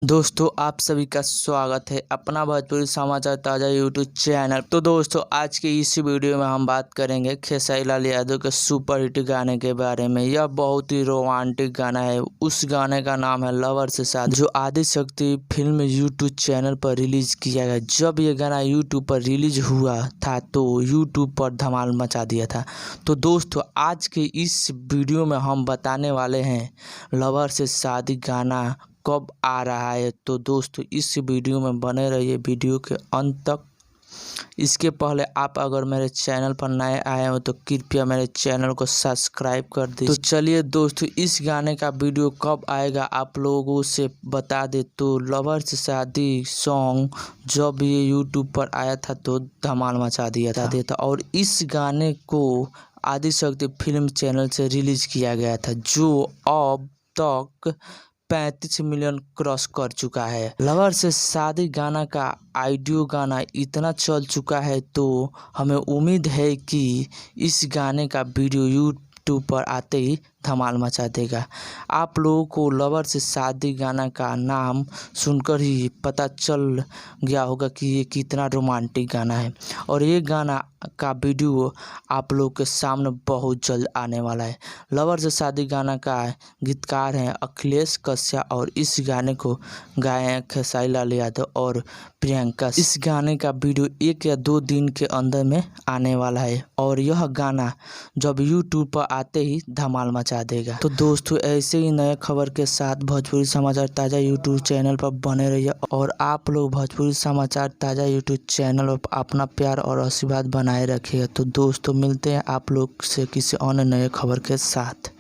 दोस्तों आप सभी का स्वागत है अपना भोजपुरी समाचार ताज़ा यूट्यूब चैनल। तो दोस्तों आज के इस वीडियो में हम बात करेंगे खेसारी लाल यादव के सुपरहिट गाने के बारे में। यह बहुत ही रोमांटिक गाना है। उस गाने का नाम है लवर से शादी, जो आदिशक्ति फिल्म यूट्यूब चैनल पर रिलीज किया गया। जब ये गाना यूट्यूब पर रिलीज हुआ था तो यूट्यूब पर धमाल मचा दिया था। तो दोस्तों आज के इस वीडियो में हम बताने वाले हैं लवर से शादी गाना कब आ रहा है। तो दोस्तों इस वीडियो में बने रहिए वीडियो के अंत तक। इसके पहले आप अगर मेरे चैनल पर नए आए हो तो कृपया मेरे चैनल को सब्सक्राइब कर दीजिए। तो चलिए दोस्तों इस गाने का वीडियो कब आएगा आप लोगों से बता दे। तो लवर से शादी सॉन्ग जब ये यूट्यूब पर आया था तो धमाल मचा दिया था और इस गाने को आदिशक्ति फिल्म चैनल से रिलीज किया गया था, जो अब तक 35 मिलियन क्रॉस कर चुका है। लवर से शादी गाना का ऑडियो गाना इतना चल चुका है तो हमें उम्मीद है कि इस गाने का वीडियो यूट्यूब पर आते ही धमाल मचा देगा। आप लोगों को लवर से शादी गाना का नाम सुनकर ही पता चल गया होगा कि ये कितना रोमांटिक गाना है और ये गाना का वीडियो आप लोग के सामने बहुत जल्द आने वाला है। लवर से शादी गाना का गीतकार हैं अखिलेश कश्यप और इस गाने को गाए हैं खेसारी लाल यादव और प्रियंका। इस गाने का वीडियो 1 या 2 दिन के अंदर में आने वाला है और यह गाना जब यूट्यूब पर आते ही धमाल मचा देगा। तो दोस्तों ऐसे ही नए खबर के साथ भोजपुरी समाचार ताज़ा यूट्यूब चैनल पर बने रहिए और आप लोग भोजपुरी समाचार ताज़ा यूट्यूब चैनल पर अपना प्यार और आशीर्वाद बनाए रखिएगा। तो दोस्तों मिलते हैं आप लोग से किसी अन्य नए खबर के साथ।